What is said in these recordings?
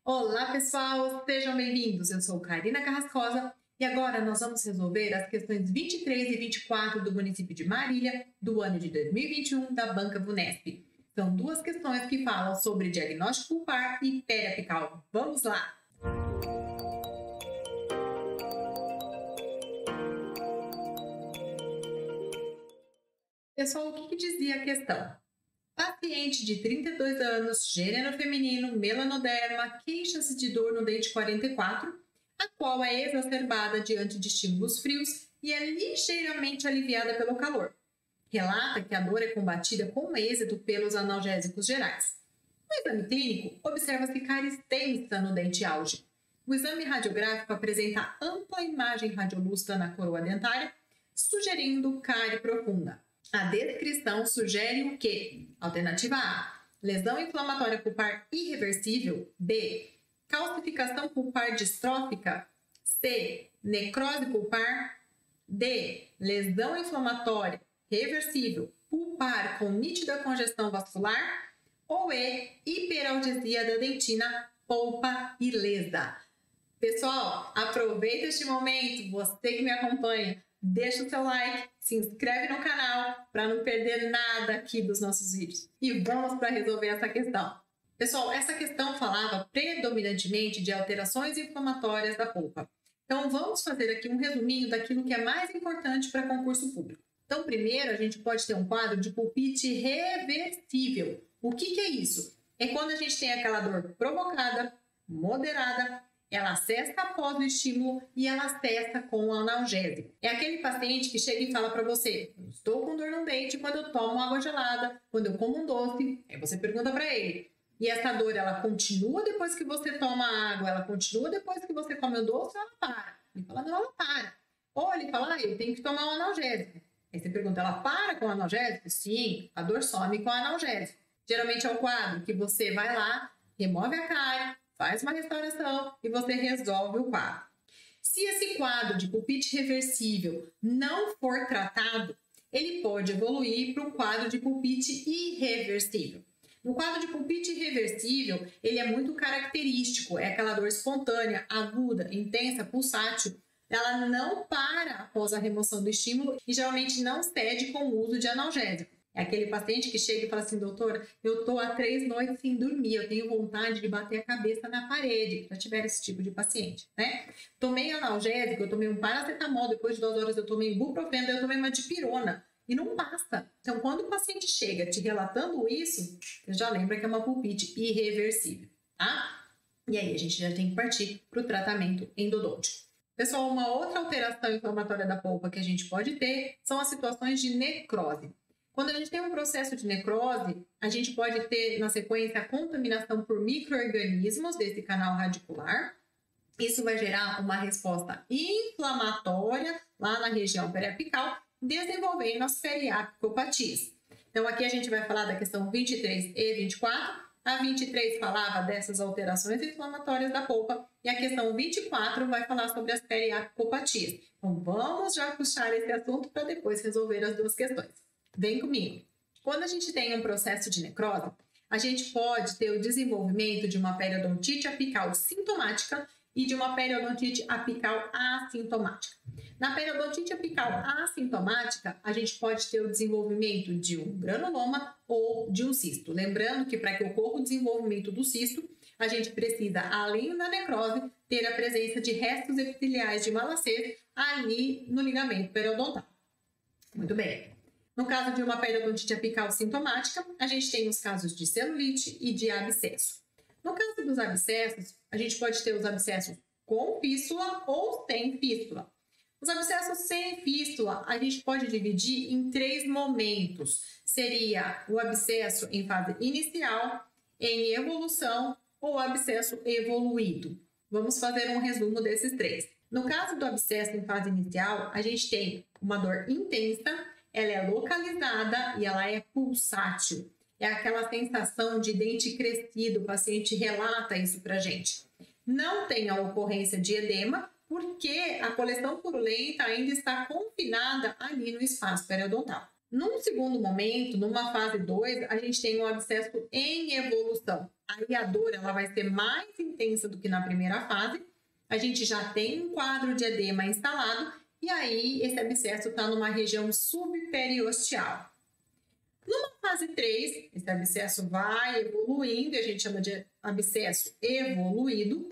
Olá, pessoal! Sejam bem-vindos! Eu sou Karina Carrascosa e agora nós vamos resolver as questões 23 e 24 do município de Marília, do ano de 2021, da Banca VUNESP. São duas questões que falam sobre diagnóstico pulpar e periapical. Vamos lá! Pessoal, o que dizia a questão? Paciente de 32 anos, gênero feminino, melanoderma, queixa-se de dor no dente 44, a qual é exacerbada diante de estímulos frios e é ligeiramente aliviada pelo calor. Relata que a dor é combatida com êxito pelos analgésicos gerais. No exame clínico, observa-se cárie extensa no dente auge. O exame radiográfico apresenta ampla imagem radiolúcida na coroa dentária, sugerindo cárie profunda. A descrição sugere o quê? Alternativa A, lesão inflamatória pulpar irreversível. B, calcificação pulpar distrófica. C, necrose pulpar. D, lesão inflamatória reversível pulpar com nítida congestão vascular. Ou E, hiperalgesia da dentina, polpa ilesa. Pessoal, aproveita este momento, você que me acompanha, deixa o seu like, se inscreve no canal para não perder nada aqui dos nossos vídeos. E vamos para resolver essa questão. Pessoal, essa questão falava predominantemente de alterações inflamatórias da polpa. Então, vamos fazer aqui um resuminho daquilo que é mais importante para concurso público. Então, primeiro, a gente pode ter um quadro de pulpite reversível. O que é isso? É quando a gente tem aquela dor provocada, moderada, ela cessa após o estímulo e ela cessa com o analgésico. É aquele paciente que chega e fala para você: eu estou com dor no dente quando eu tomo água gelada, quando eu como um doce. Aí você pergunta para ele: e essa dor, ela continua depois que você toma água? Ela continua depois que você come o doce ou ela para? Ele fala: não, ela para. Ou ele fala: eu tenho que tomar um analgésico. Aí você pergunta: ela para com o analgésico? Sim, a dor some com o analgésico. Geralmente é o quadro que você vai lá, remove a cárie, faz uma restauração e você resolve o quadro. Se esse quadro de pulpite reversível não for tratado, ele pode evoluir para um quadro de pulpite irreversível. No quadro de pulpite irreversível, ele é muito característico, é aquela dor espontânea, aguda, intensa, pulsátil. Ela não para após a remoção do estímulo e geralmente não cede com o uso de analgésico. É aquele paciente que chega e fala assim: doutora, eu estou há 3 noites sem dormir, eu tenho vontade de bater a cabeça na parede. Já tiveram esse tipo de paciente, né? Tomei analgésico, eu tomei um paracetamol, depois de 2 horas eu tomei ibuprofeno, eu tomei uma dipirona e não passa. Então, quando o paciente chega te relatando isso, você já lembra que é uma pulpite irreversível, tá? E aí a gente já tem que partir para o tratamento endodôntico. Pessoal, uma outra alteração inflamatória da polpa que a gente pode ter são as situações de necrose. Quando a gente tem um processo de necrose, a gente pode ter, na sequência, a contaminação por micro-organismos desse canal radicular. Isso vai gerar uma resposta inflamatória lá na região periapical, desenvolvendo as periapicopatias. Então, aqui a gente vai falar da questão 23 e 24. A 23 falava dessas alterações inflamatórias da polpa e a questão 24 vai falar sobre as periapicopatias. Então, vamos já puxar esse assunto para depois resolver as duas questões. Vem comigo. Quando a gente tem um processo de necrose, a gente pode ter o desenvolvimento de uma periodontite apical sintomática e de uma periodontite apical assintomática. Na periodontite apical assintomática, a gente pode ter o desenvolvimento de um granuloma ou de um cisto. Lembrando que para que ocorra o desenvolvimento do cisto, a gente precisa, além da necrose, ter a presença de restos epiteliais de malacês ali no ligamento periodontal. Muito bem. No caso de uma periodontite apical sintomática, a gente tem os casos de celulite e de abscesso. No caso dos abscessos, a gente pode ter os abscessos com fístula ou sem fístula. Os abscessos sem fístula, a gente pode dividir em 3 momentos. Seria o abscesso em fase inicial, em evolução ou abscesso evoluído. Vamos fazer um resumo desses 3. No caso do abscesso em fase inicial, a gente tem uma dor intensa, ela é localizada e ela é pulsátil. É aquela sensação de dente crescido, o paciente relata isso pra gente. Não tem a ocorrência de edema, porque a coleção purulenta ainda está confinada ali no espaço periodontal. Num segundo momento, numa fase 2, a gente tem um abscesso em evolução. Aí a dor ela vai ser mais intensa do que na primeira fase. A gente já tem um quadro de edema instalado e aí esse abscesso está numa região subperiosteal. Numa fase 3, esse abscesso vai evoluindo e a gente chama de abscesso evoluído.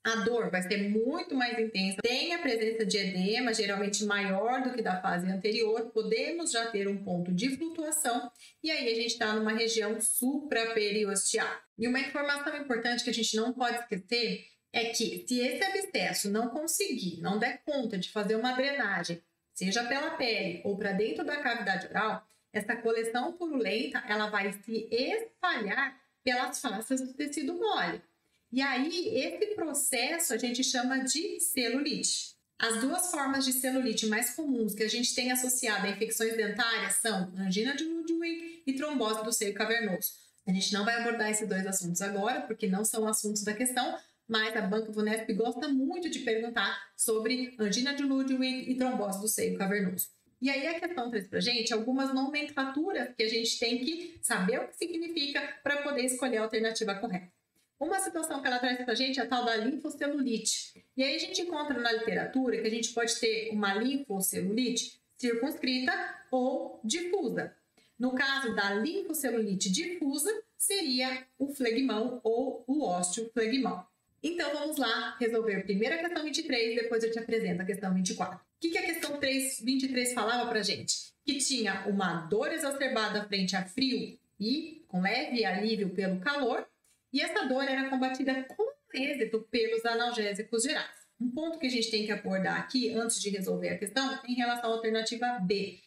A dor vai ser muito mais intensa, tem a presença de edema, geralmente maior do que da fase anterior, podemos já ter um ponto de flutuação e aí a gente está numa região supraperiosteal. E uma informação importante que a gente não pode esquecer é que se esse abscesso não conseguir, não der conta de fazer uma drenagem, seja pela pele ou para dentro da cavidade oral, essa coleção purulenta ela vai se espalhar pelas faces do tecido mole. E aí, esse processo a gente chama de celulite. As duas formas de celulite mais comuns que a gente tem associada a infecções dentárias são angina de Ludwig e trombose do seio cavernoso. A gente não vai abordar esses dois assuntos agora, porque não são assuntos da questão, mas a Banca Vunesp gosta muito de perguntar sobre angina de Ludwig e trombose do seio cavernoso. E aí a questão traz pra gente algumas nomenclaturas que a gente tem que saber o que significa para poder escolher a alternativa correta. Uma situação que ela traz pra gente é a tal da linfocelulite. E aí a gente encontra na literatura que a gente pode ter uma linfocelulite circunscrita ou difusa. No caso da linfocelulite difusa, seria o flegmão ou o osteoflegmão. Então vamos lá resolver primeiro a questão 23, depois eu te apresento a questão 24. O que a questão 23 falava pra gente? Que tinha uma dor exacerbada frente a frio e com leve alívio pelo calor, e essa dor era combatida com êxito pelos analgésicos gerais. Um ponto que a gente tem que abordar aqui, antes de resolver a questão, é em relação à alternativa B,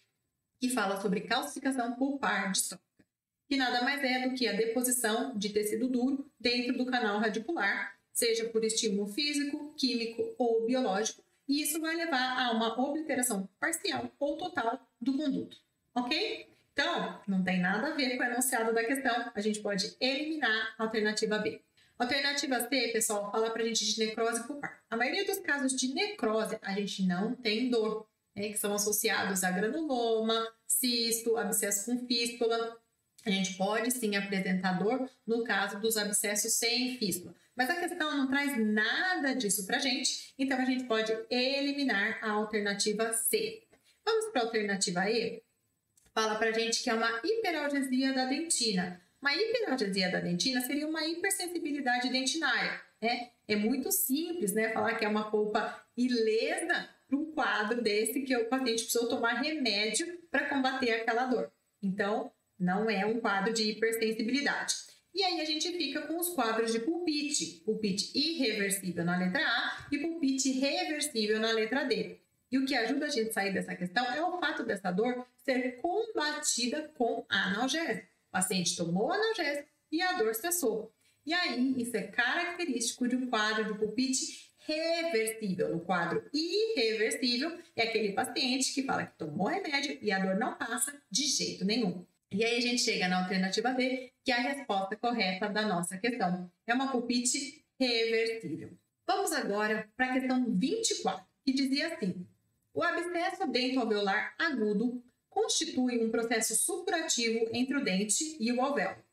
que fala sobre calcificação pulpar distópica, que nada mais é do que a deposição de tecido duro dentro do canal radicular, seja por estímulo físico, químico ou biológico, e isso vai levar a uma obliteração parcial ou total do conduto, ok? Então, não tem nada a ver com o enunciado da questão, a gente pode eliminar a alternativa B. Alternativa C, pessoal, fala pra gente de necrose pulpar. A maioria dos casos de necrose, a gente não tem dor, né, que são associados a granuloma, cisto, abscesso com fístula. A gente pode sim apresentar dor no caso dos abscessos sem fístula. Mas a questão não traz nada disso pra gente, então a gente pode eliminar a alternativa C. Vamos para a alternativa E? Fala pra gente que é uma hiperalgesia da dentina. Uma hiperalgesia da dentina seria uma hipersensibilidade dentinária, né? É muito simples, né? Falar que é uma polpa ilesa para um quadro desse que o paciente precisou tomar remédio para combater aquela dor. Então, não é um quadro de hipersensibilidade. E aí a gente fica com os quadros de pulpite. Pulpite irreversível na letra A e pulpite reversível na letra D. E o que ajuda a gente a sair dessa questão é o fato dessa dor ser combatida com analgésico. O paciente tomou analgésico e a dor cessou. E aí, isso é característico de um quadro de pulpite reversível. No quadro irreversível, é aquele paciente que fala que tomou remédio e a dor não passa de jeito nenhum. E aí a gente chega na alternativa B, que é a resposta correta da nossa questão. É uma pulpite reversível. Vamos agora para a questão 24, que dizia assim: o abscesso dento-alveolar agudo constitui um processo supurativo entre o dente e o alvéolo.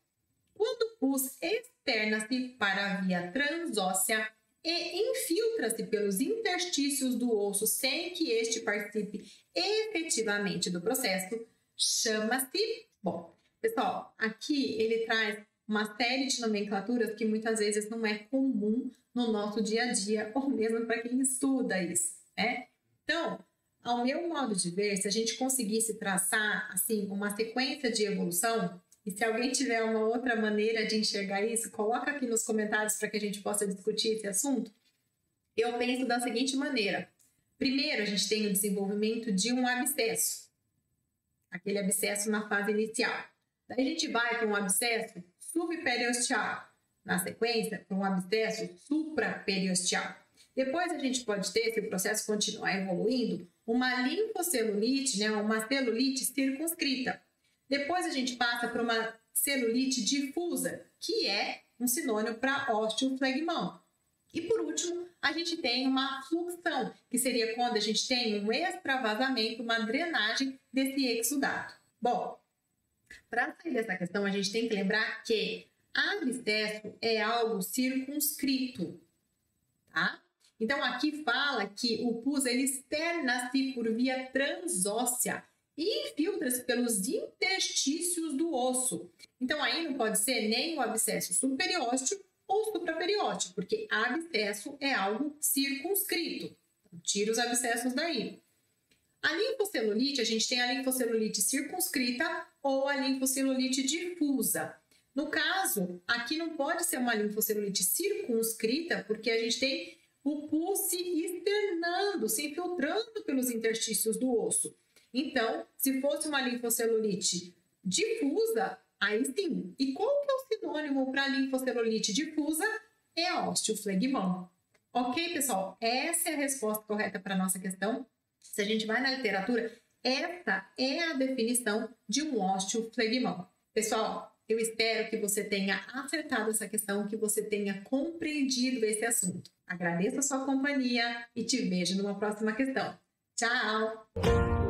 Quando o pus externa-se para a via transóssea e infiltra-se pelos interstícios do osso sem que este participe efetivamente do processo, chama-se... Bom, pessoal, aqui ele traz uma série de nomenclaturas que muitas vezes não é comum no nosso dia a dia, ou mesmo para quem estuda isso, né? Então, ao meu modo de ver, se a gente conseguisse traçar assim uma sequência de evolução, e se alguém tiver uma outra maneira de enxergar isso, coloca aqui nos comentários para que a gente possa discutir esse assunto. Eu penso da seguinte maneira: primeiro, a gente tem o desenvolvimento de um abscesso, aquele abscesso na fase inicial. Daí a gente vai para um abscesso subperiosteal, na sequência, para um abscesso supraperiosteal. Depois a gente pode ter, se o processo continuar evoluindo, uma linfocelulite, né, uma celulite circunscrita. Depois a gente passa para uma celulite difusa, que é um sinônimo para osteoflegmão. E por último, a gente tem uma fluxão, que seria quando a gente tem um extravasamento, uma drenagem desse exudato. Bom, para sair dessa questão, a gente tem que lembrar que abscesso é algo circunscrito, tá? Então, aqui fala que o pus ele externa-se por via transóssea e infiltra-se pelos interstícios do osso. Então, aí não pode ser nem o abscesso subperiósteo ou supraperiósteo, porque abscesso é algo circunscrito. Então, tira os abscessos daí. A linfocelulite, a gente tem a linfocelulite circunscrita ou a linfocelulite difusa. No caso, aqui não pode ser uma linfocelulite circunscrita, porque a gente tem o pus se externando, se infiltrando pelos interstícios do osso. Então, se fosse uma linfocelulite difusa, aí sim. E qual que é o sinônimo para linfocelulite difusa? É osteoflegmão. Ok, pessoal? Essa é a resposta correta para a nossa questão. Se a gente vai na literatura, essa é a definição de um osteoflegmão. Pessoal, eu espero que você tenha acertado essa questão, que você tenha compreendido esse assunto. Agradeço a sua companhia e te vejo numa próxima questão. Tchau!